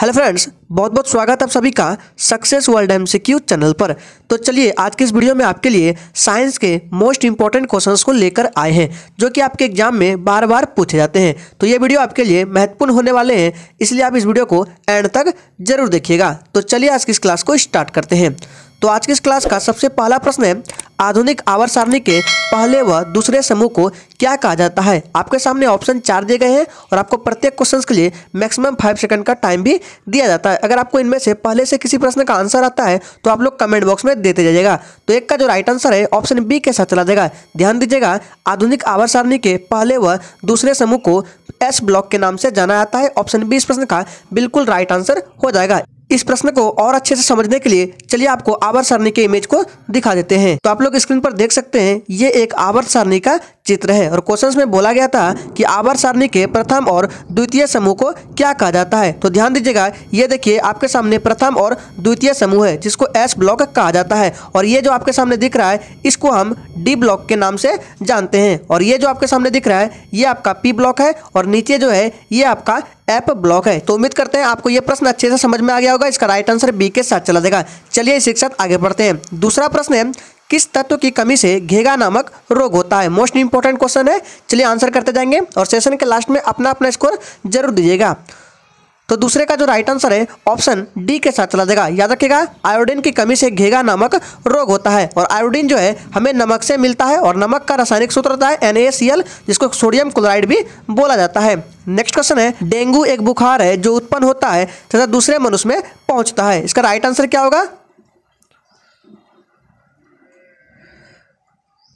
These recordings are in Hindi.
हेलो फ्रेंड्स, बहुत बहुत स्वागत है आप सभी का सक्सेस वर्ल्ड एमसीक्यू चैनल पर। तो चलिए आज की इस वीडियो में आपके लिए साइंस के मोस्ट इंपॉर्टेंट क्वेश्चंस को लेकर आए हैं जो कि आपके एग्जाम में बार बार पूछे जाते हैं। तो ये वीडियो आपके लिए महत्वपूर्ण होने वाले हैं, इसलिए आप इस वीडियो को एंड तक जरूर देखिएगा। तो चलिए आज की इस क्लास को स्टार्ट करते हैं। तो आज की इस क्लास का सबसे पहला प्रश्न है, आधुनिक आवर्त सारणी के पहले व दूसरे समूह को क्या कहा जाता है। आपके सामने ऑप्शन 4 दिए गए हैं और आपको प्रत्येक क्वेश्चन के लिए मैक्सिमम 5 सेकंड का टाइम भी दिया जाता है। अगर आपको इनमें से पहले से किसी प्रश्न का आंसर आता है तो आप लोग कमेंट बॉक्स में देते जाइएगा। तो एक का जो राइट आंसर है ऑप्शन बी के साथ चला जाएगा। ध्यान दीजिएगा, आधुनिक आवर्त सारणी के पहले व दूसरे समूह को एस ब्लॉक के नाम से जाना जाता है। ऑप्शन बी इस प्रश्न का बिल्कुल राइट आंसर हो जाएगा। इस प्रश्न को और अच्छे से समझने के लिए चलिए आपको आवर्त सारणी के इमेज को दिखा देते हैं। तो आप लोग स्क्रीन पर देख सकते हैं, ये एक आवर्त सारणी का चित्र है और क्वेश्चंस में बोला गया था कि आवर्त सारणी के प्रथम और द्वितीय समूह को क्या कहा जाता है। तो ध्यान दीजिएगा, ये देखिए आपके सामने प्रथम और द्वितीय समूह है जिसको एस ब्लॉक कहा जाता है और ये जो आपके सामने दिख रहा है इसको हम डी ब्लॉक के नाम से जानते हैं। और ये जो आपके सामने दिख रहा है ये आपका पी ब्लॉक है और नीचे जो है ये आपका एफ ब्लॉक है। तो उम्मीद करते हैं आपको ये प्रश्न अच्छे से समझ में आ गया होगा। इसका राइट आंसर बी के साथ चला जाएगा। चलिए इसी के साथ आगे बढ़ते हैं। दूसरा प्रश्न है, किस तत्व की कमी से घेगा नामक रोग होता है। मोस्ट इंपॉर्टेंट क्वेश्चन है, चलिए आंसर करते जाएंगे और सेशन के लास्ट में अपना अपना स्कोर जरूर दीजिएगा। तो दूसरे का जो राइट आंसर है ऑप्शन डी के साथ चला जाएगा। याद रखिएगा, आयोडीन की कमी से घेगा नामक रोग होता है और आयोडीन जो है हमें नमक से मिलता है और नमक का रासायनिक सूत्र होता है NaCl, जिसको सोडियम क्लोराइड भी बोला जाता है। नेक्स्ट क्वेश्चन है, डेंगू एक बुखार है जो उत्पन्न होता है तथा दूसरे मनुष्य में पहुंचता है। इसका राइट आंसर क्या होगा?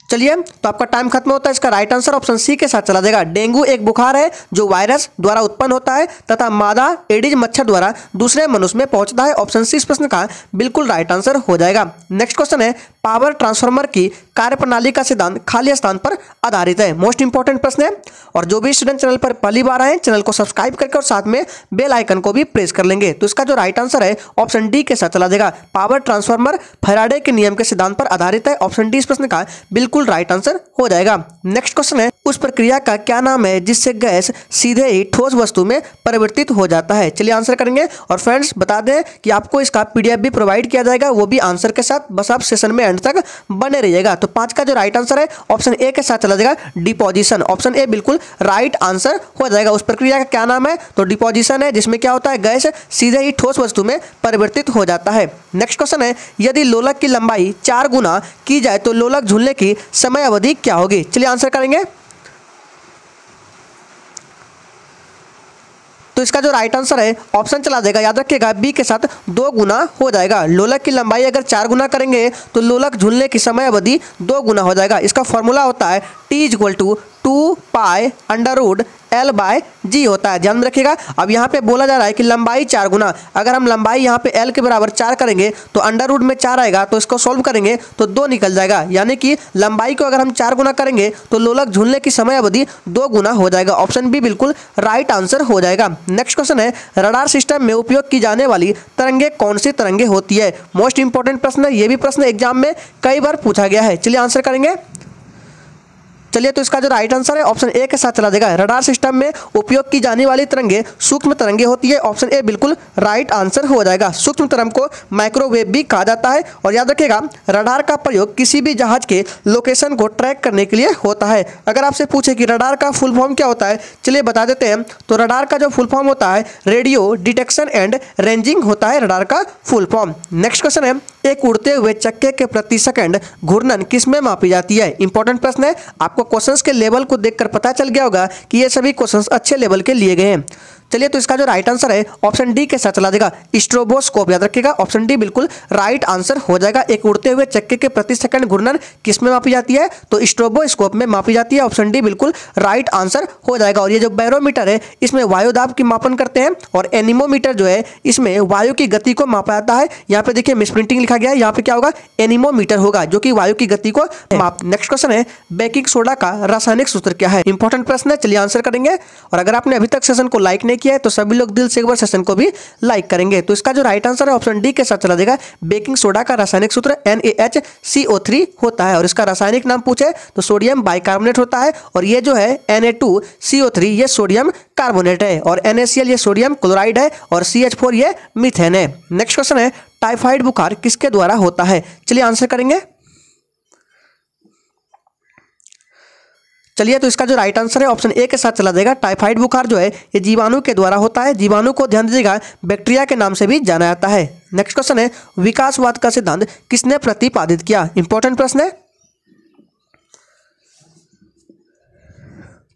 चलिए, तो आपका टाइम खत्म होता है। इसका राइट आंसर ऑप्शन सी के साथ चला जाएगा। डेंगू एक बुखार है जो वायरस द्वारा उत्पन्न होता है तथा मादा एडिज मच्छर द्वारा दूसरे मनुष्य में पहुंचता है। ऑप्शन सी इस प्रश्न का बिल्कुल राइट आंसर हो जाएगा। नेक्स्ट क्वेश्चन है, पावर ट्रांसफार्मर की कार्यप्रणाली का सिद्धांत खाली स्थान पर आधारित है। मोस्ट इंपॉर्टेंट प्रश्न है और जो भी स्टूडेंट चैनल पर पहली बार आए चैनल को सब्सक्राइब करके और साथ में बेल आइकन को भी प्रेस कर लेंगे। तो इसका जो राइट आंसर है ऑप्शन डी के साथ चला जाएगा। पावर ट्रांसफार्मर फैराडे के नियम के सिद्धांत पर आधारित है। ऑप्शन डी इस प्रश्न का बिल्कुल राइट आंसर हो जाएगा। नेक्स्ट क्वेश्चन है, उस प्रक्रिया का क्या नाम है जिससे गैस सीधे ही ठोस वस्तु में परिवर्तित हो जाता है। चलिए आंसर करेंगे और फ्रेंड्स बता दें कि आपको इसका PDF भी प्रोवाइड किया जाएगा, वो भी आंसर के साथ। बस आप सेशन में एंड तक बने रहिएगा। तो 5 का जो राइट आंसर है ऑप्शन ए के साथ चला जाएगा, डिपोजिशन। ऑप्शन ए बिल्कुल राइट आंसर हो जाएगा। उस प्रक्रिया का क्या नाम है? तो डिपोजिशन है, जिसमें क्या होता है गैस सीधे ही ठोस वस्तु में परिवर्तित हो जाता है। नेक्स्ट क्वेश्चन है, यदि लोलक की लंबाई 4 गुना की जाए तो लोलक झूलने की समय अवधि क्या होगी। चलिए आंसर करेंगे। तो इसका जो राइट आंसर है ऑप्शन चला जाएगा, याद रखिएगा, बी के साथ 2 गुना हो जाएगा। लोलक की लंबाई अगर 4 गुना करेंगे तो लोलक झूलने की समय अवधि 2 गुना हो जाएगा। इसका फॉर्मूला होता है T = 2 पाई √L/G होता है। ध्यान रखिएगा, अब यहाँ पे बोला जा रहा है कि लंबाई 4 गुना, अगर हम लंबाई यहाँ पे L के बराबर 4 करेंगे तो अंडर रूट में 4 आएगा, तो इसको सॉल्व करेंगे तो 2 निकल जाएगा। यानी कि लंबाई को अगर हम 4 गुना करेंगे तो लोलक झूलने की समय अवधि 2 गुना हो जाएगा। ऑप्शन बी बिल्कुल राइट आंसर हो जाएगा। नेक्स्ट क्वेश्चन है, रडार सिस्टम में उपयोग की जाने वाली तरंगे कौन सी तरंगे होती है। मोस्ट इंपॉर्टेंट प्रश्न है, ये भी प्रश्न एग्जाम में कई बार पूछा गया है। चलिए आंसर करेंगे। चलिए, तो इसका जो राइट आंसर है ऑप्शन ए के साथ चला जाएगा। रडार सिस्टम में उपयोग की जाने वाली तरंगे सूक्ष्म तरंगे होती है। ऑप्शन ए बिल्कुल राइट आंसर हो जाएगा। सूक्ष्म तरंग को माइक्रोवेव भी कहा जाता है। और याद रखिएगा, रडार का प्रयोग किसी भी जहाज के लोकेशन को ट्रैक करने के लिए होता है। अगर आपसे पूछे कि रडार का फुल फॉर्म क्या होता है, चलिए बता देते हैं। तो रडार का जो फुल फॉर्म होता है रेडियो डिटेक्शन एंड रेंजिंग होता है रडार का फुल फॉर्म। नेक्स्ट क्वेश्चन है, एक उड़ते हुए चक्के के प्रति सेकंड घूर्णन किस में मापी जाती है। इंपॉर्टेंट प्रश्न है, आपको क्वेश्चंस के लेवल को देखकर पता चल गया होगा कि ये सभी क्वेश्चंस अच्छे लेवल के लिए गए हैं। चलिए, तो इसका जो राइट आंसर है ऑप्शन डी के साथ चला जाएगा, स्ट्रोबोस्कोप। याद रखिएगा, ऑप्शन डी बिल्कुल राइट आंसर हो जाएगा। एक उड़ते हुए चक्के के प्रति सेकंड घूर्णन किस में मापी जाती है? तो स्ट्रोबोस्कोप में मापी जाती है। ऑप्शन डी बिल्कुल राइट आंसर हो जाएगा। और ये जो बैरोमीटर है इसमें वायु दाब की मापन करते हैं और एनीमोमीटर जो है इसमें वायु की गति को मापा जाता है। यहाँ पे देखिए मिसप्रिंटिंग लिखा गया है, यहाँ पे क्या होगा एनीमोमीटर होगा जो कि वायु की गति को माप। नेक्स्ट क्वेश्चन है, बेकिंग सोडा का रासायनिक सूत्र क्या है। इंपॉर्टेंट प्रश्न है, चलिए आंसर करेंगे। और अगर आपने अभी तक सेशन को लाइक नहीं नहीं किया है तो सभी लोग दिल से एक बार सेशन को भी लाइक करेंगे। तो इसका जो राइट आंसर है ऑप्शन डी के साथ चला जाएगा। बेकिंग सोडा का रासायनिक सूत्र NaHCO3 होता है और इसका रासायनिक नाम पूछे तो सोडियम बाइकार्बोनेट होता है और ये जो है Na2CO3 ये सोडियम कार्बोनेट है और NaCl ये सोडियम क्लोराइड है और CH4 ये मीथेन है। नेक्स्ट क्वेश्चन है टाइफाइड बुखार किसके द्वारा होता है? चलिए आंसर करेंगे। चलिए तो इसका जो राइट आंसर है ऑप्शन ए के साथ चला जाएगा। टाइफाइड बुखार जो है ये जीवाणु के द्वारा होता है। जीवाणु को ध्यान दीजिएगा बैक्टीरिया के नाम से भी जाना जाता है। नेक्स्ट क्वेश्चन है विकासवाद का सिद्धांत किसने प्रतिपादित किया? इंपॉर्टेंट प्रश्न है।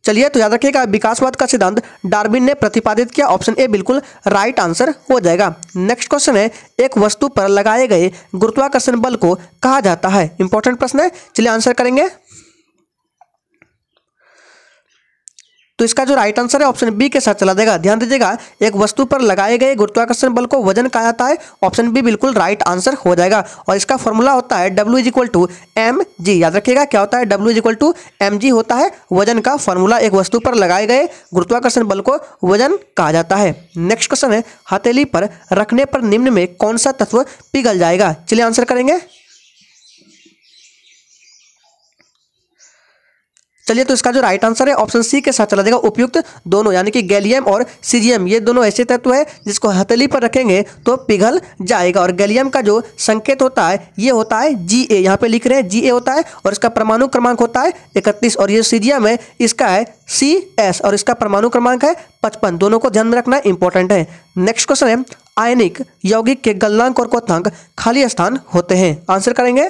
चलिए तो याद रखिएगा विकासवाद का सिद्धांत डार्विन ने प्रतिपादित किया। ऑप्शन ए बिल्कुल राइट आंसर हो जाएगा। नेक्स्ट क्वेश्चन है एक वस्तु पर लगाए गए गुरुत्वाकर्षण बल को कहा जाता है? इंपॉर्टेंट प्रश्न है। चलिए आंसर करेंगे। तो इसका जो राइट आंसर है ऑप्शन बी के साथ चला जाएगा। ध्यान दीजिएगा एक वस्तु पर लगाए गए गुरुत्वाकर्षण बल को वजन कहा जाता है। ऑप्शन बी बिल्कुल राइट आंसर हो जाएगा और इसका फॉर्मूला होता है W=mg। याद रखिएगा क्या होता है? W=mg होता है वजन का फॉर्मूला। एक वस्तु पर लगाए गए गुरुत्वाकर्षण बल को वजन कहा जाता है। नेक्स्ट क्वेश्चन है हथेली पर रखने पर निम्न में कौन सा तत्व पिघल जाएगा? चलिए आंसर करेंगे। चलिए तो इसका जो राइट आंसर है ऑप्शन सी के साथ चला जाएगा। उपयुक्त दोनों यानी कि गैलियम और सीजियम ये दोनों ऐसे तत्व है जिसको हथेली पर रखेंगे तो पिघल जाएगा और गैलियम का जो संकेत होता है ये होता है Ga। यहाँ पे लिख रहे हैं Ga होता है और इसका परमाणु क्रमांक होता है 31 और ये सीजियम है इसका है CS और इसका परमाणु क्रमांक है 55। दोनों को ध्यान में रखना इंपॉर्टेंट है। नेक्स्ट क्वेश्चन है आयनिक यौगिक के गलनांक और क्वथनांक खाली स्थान होते हैं। आंसर करेंगे।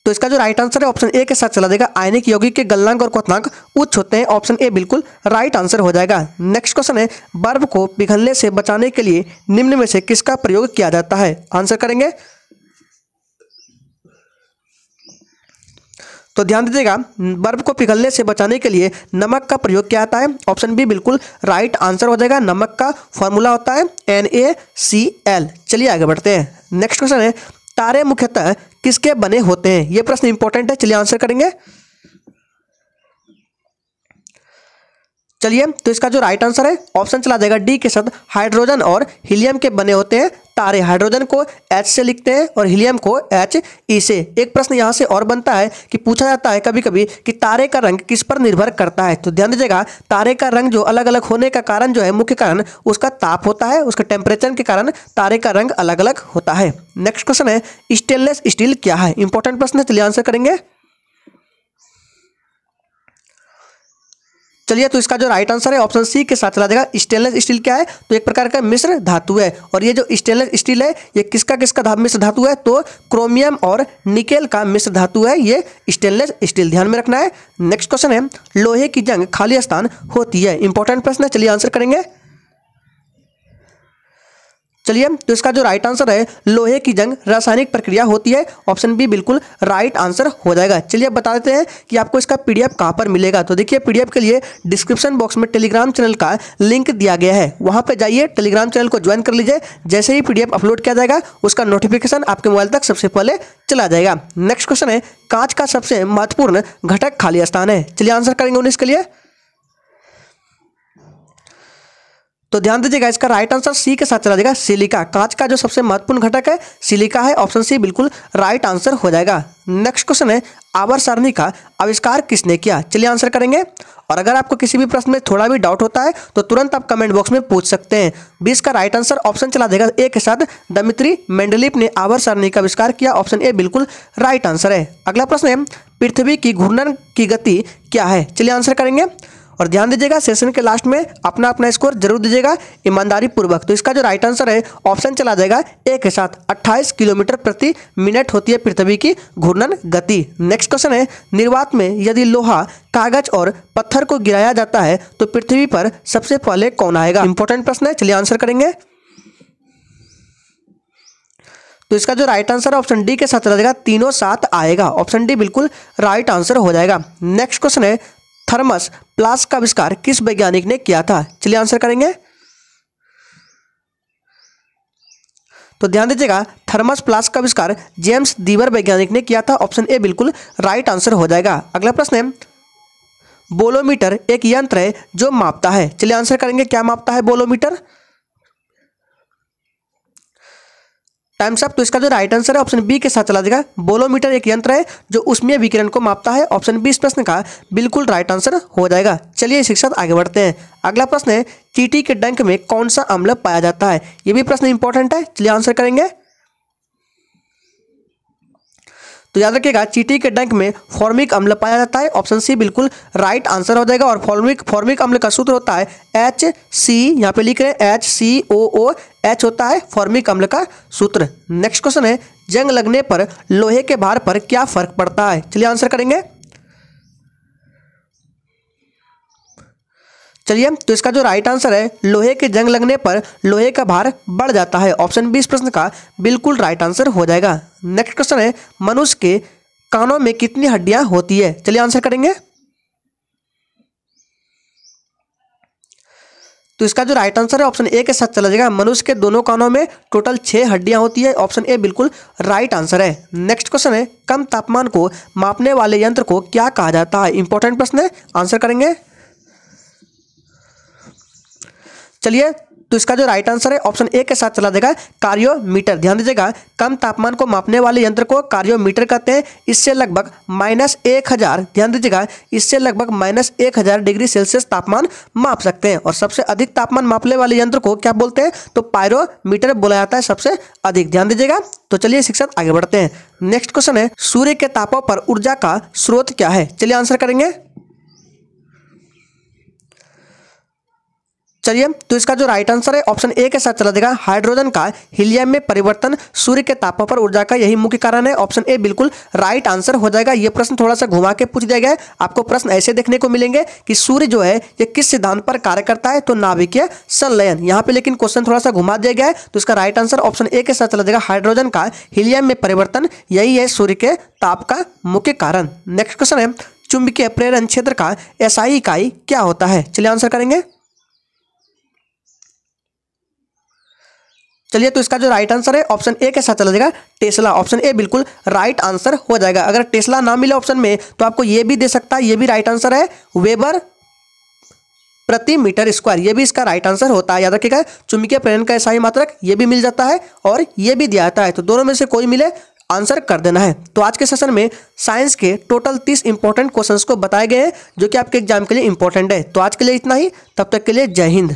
तो इसका जो राइट आंसर है ऑप्शन ए के साथ चला जाएगा। आयनिक यौगिक के गलनांक और क्वथनांक उच्च होते हैं। ऑप्शन ए बिल्कुल राइट आंसर हो जाएगा। नेक्स्ट क्वेश्चन है बर्फ को पिघलने से बचाने के लिए निम्न में से किसका प्रयोग किया जाता है? आंसर करेंगे। तो ध्यान दीजिएगा बर्फ को पिघलने से बचाने के लिए नमक का प्रयोग किया जाता है। ऑप्शन बी बिल्कुल राइट आंसर हो जाएगा। नमक का फॉर्मूला होता है NaCl। चलिए आगे बढ़ते हैं। नेक्स्ट क्वेश्चन है तारे मुख्यतः किसके बने होते हैं? यह प्रश्न इंपॉर्टेंट है। चलिए आंसर करेंगे। चलिए तो इसका जो राइट आंसर है ऑप्शन चला जाएगा डी के साथ। हाइड्रोजन और हीलियम के बने होते हैं तारे। हाइड्रोजन को H से लिखते हैं और हीलियम को He से। एक प्रश्न यहां से और बनता है कि पूछा जाता है कभी कभी कि तारे का रंग किस पर निर्भर करता है? तो ध्यान दीजिएगा तारे का रंग जो अलग अलग होने का कारण जो है मुख्य कारण उसका ताप होता है। उसके टेम्परेचर के कारण तारे का रंग अलग अलग होता है। नेक्स्ट क्वेश्चन है स्टेनलेस स्टील क्या है? इंपॉर्टेंट प्रश्न है। चलिए आंसर करेंगे। चलिए तो इसका जो राइट आंसर है ऑप्शन सी के साथ चला जाएगा। स्टेनलेस स्टील क्या है? तो एक प्रकार का मिश्र धातु है और ये जो स्टेनलेस स्टील है ये किसका मिश्र धातु है? तो क्रोमियम और निकेल का मिश्र धातु है ये स्टेनलेस स्टील। ध्यान में रखना है। नेक्स्ट क्वेश्चन है लोहे की जंग खाली स्थान होती है। इंपॉर्टेंट प्रश्न है। चलिए आंसर करेंगे। चलिए तो इसका जो राइट आंसर है लोहे की जंग रासायनिक प्रक्रिया होती है। ऑप्शन बी बिल्कुल राइट आंसर हो जाएगा। चलिए अब बता देते हैं कि आपको इसका PDF कहां पर मिलेगा। तो देखिए PDF के लिए डिस्क्रिप्शन बॉक्स में टेलीग्राम चैनल का लिंक दिया गया है। वहां पे जाइए टेलीग्राम चैनल को ज्वाइन कर लीजिए। जैसे ही PDF अपलोड किया जाएगा उसका नोटिफिकेशन आपके मोबाइल तक सबसे पहले चला जाएगा। नेक्स्ट क्वेश्चन है कांच का सबसे महत्वपूर्ण घटक खाली स्थान है। चलिए आंसर करेंगे 19 के लिए। तो ध्यान दीजिएगा इसका राइट आंसर सी के साथ चला जाएगा। सिलिका। कांच का जो सबसे महत्वपूर्ण घटक है सिलिका है। ऑप्शन सी बिल्कुल राइट आंसर हो जाएगा। नेक्स्ट क्वेश्चन है आवर्त सारणी का आविष्कार किसने किया? चलिए आंसर करेंगे। और अगर आपको किसी भी प्रश्न में थोड़ा भी डाउट होता है तो तुरंत आप कमेंट बॉक्स में पूछ सकते हैं। 20 का राइट आंसर ऑप्शन चला देगा ए के साथ। दमित्री मेंडलीफ ने आवर्त सारणी का आविष्कार किया। ऑप्शन ए बिल्कुल राइट आंसर है। अगला प्रश्न है पृथ्वी की घूर्णन की गति क्या है? चलिए आंसर करेंगे। और ध्यान दीजिएगा सेशन के लास्ट में अपना अपना स्कोर जरूर दीजिएगा ईमानदारी पूर्वक। तो इसका जो राइट आंसर है ऑप्शन चला जाएगा ए के साथ। 28 किलोमीटर प्रति मिनट होती है पृथ्वी की घूर्णन गति। नेक्स्ट क्वेश्चन है निर्वात में यदि लोहा कागज और पत्थर को गिराया जाता है तो पृथ्वी पर सबसे पहले कौन आएगा? इंपॉर्टेंट प्रश्न है। चलिए आंसर करेंगे। तो इसका जो राइट आंसर है ऑप्शन डी के साथ चला जाएगा। तीनों साथ आएगा। ऑप्शन डी बिल्कुल राइट आंसर हो जाएगा। नेक्स्ट क्वेश्चन है थर्मस फ्लास्क का आविष्कार किस वैज्ञानिक ने किया था? चलिए आंसर करेंगे। तो ध्यान दीजिएगा थर्मस फ्लास्क का आविष्कार जेम्स दीवर वैज्ञानिक ने किया था। ऑप्शन ए बिल्कुल राइट आंसर हो जाएगा। अगला प्रश्न है बोलोमीटर एक यंत्र है जो मापता है। चलिए आंसर करेंगे, क्या मापता है बोलोमीटर। Times up. तो इसका जो राइट आंसर है ऑप्शन बी के साथ चला जाएगा। बोलोमीटर एक यंत्र है जो ऊष्मीय विकिरण को मापता है। ऑप्शन बी इस प्रश्न का बिल्कुल राइट आंसर हो जाएगा। चलिए इसी के साथ आगे बढ़ते हैं। अगला प्रश्न है, चींटी के डंक में कौन सा अम्ल पाया जाता है। ये भी प्रश्न इंपॉर्टेंट है। चलिए आंसर करेंगे। तो याद रखिएगा, चींटी के डंक में फॉर्मिक अम्ल पाया जाता है। ऑप्शन सी बिल्कुल राइट आंसर हो जाएगा। और फॉर्मिक अम्ल का सूत्र होता है HC, यहाँ पे लिख रहे हैं HCOOH होता है फॉर्मिक अम्ल का सूत्र। नेक्स्ट क्वेश्चन है, जंग लगने पर लोहे के भार पर क्या फर्क पड़ता है। चलिए आंसर करेंगे। चलिए, तो इसका जो राइट आंसर है, लोहे के जंग लगने पर लोहे का भार बढ़ जाता है। ऑप्शन बी इस प्रश्न का बिल्कुल राइट आंसर हो जाएगा। नेक्स्ट क्वेश्चन है, मनुष्य के कानों में कितनी हड्डियां होती है। चलिए आंसर करेंगे। तो इसका जो राइट आंसर है ऑप्शन ए के साथ चला जाएगा। मनुष्य के दोनों कानों में टोटल 6 हड्डियां होती है। ऑप्शन ए बिल्कुल राइट आंसर है। नेक्स्ट क्वेश्चन है, कम तापमान को मापने वाले यंत्र को क्या कहा जाता है। इंपॉर्टेंट प्रश्न है, आंसर करेंगे। चलिए, तो इसका जो राइट आंसर है ऑप्शन ए के साथ चला जाएगा, कार्योमीटर। ध्यान दीजिएगा, कम तापमान को मापने वाले यंत्र को कार्योमीटर कहते हैं। इससे लगभग -1000, ध्यान दीजिएगा, इससे लगभग -1000 डिग्री सेल्सियस तापमान माप सकते हैं। और सबसे अधिक तापमान मापने वाले यंत्र को क्या बोलते हैं, तो पायरोमीटर बोला जाता है सबसे अधिक। ध्यान दीजिएगा। तो चलिए इसी के साथ आगे बढ़ते हैं। नेक्स्ट क्वेश्चन है, सूर्य के तापों पर ऊर्जा का स्रोत क्या है। चलिए आंसर करेंगे। चलिए, तो इसका जो राइट आंसर है ऑप्शन ए के साथ चला जाएगा, हाइड्रोजन का हीलियम में परिवर्तन सूर्य के तापों पर ऊर्जा का यही मुख्य कारण है। ऑप्शन ए बिल्कुल राइट आंसर हो जाएगा। ये प्रश्न थोड़ा सा घुमा के पूछ दिया गया है। आपको प्रश्न ऐसे देखने को मिलेंगे कि सूर्य जो है ये किस सिद्धांत पर कार्य करता है, तो नाभिकीय संलयन। यहाँ पे लेकिन क्वेश्चन थोड़ा सा घुमा दिया गया है। तो इसका राइट आंसर ऑप्शन ए के साथ चला जाएगा, हाइड्रोजन का हीलियम में परिवर्तन यही है सूर्य के ताप का मुख्य कारण। नेक्स्ट क्वेश्चन है, चुंबकीय प्रेरण क्षेत्र का SI इकाई क्या होता है। चलिए आंसर करेंगे। चलिए, तो इसका जो राइट आंसर है ऑप्शन ए के साथ चला जाएगा, टेस्ला। ऑप्शन ए बिल्कुल राइट आंसर हो जाएगा। अगर टेस्ला ना मिले ऑप्शन में तो आपको ये भी दे सकता है, ये भी राइट आंसर है, वेबर प्रति मीटर स्क्वायर, ये भी इसका राइट आंसर होता है। याद रखिएगा, चुंबकीय प्रेरण का SI मात्रक ये भी मिल जाता है और ये भी दिया जाता है। तो दोनों में से कोई मिले आंसर कर देना है। तो आज के सेशन में साइंस के टोटल 30 इंपॉर्टेंट क्वेश्चंस को बताए गए हैं जो कि आपके एग्जाम के लिए इंपॉर्टेंट है। तो आज के लिए इतना ही, तब तक के लिए जय हिंद।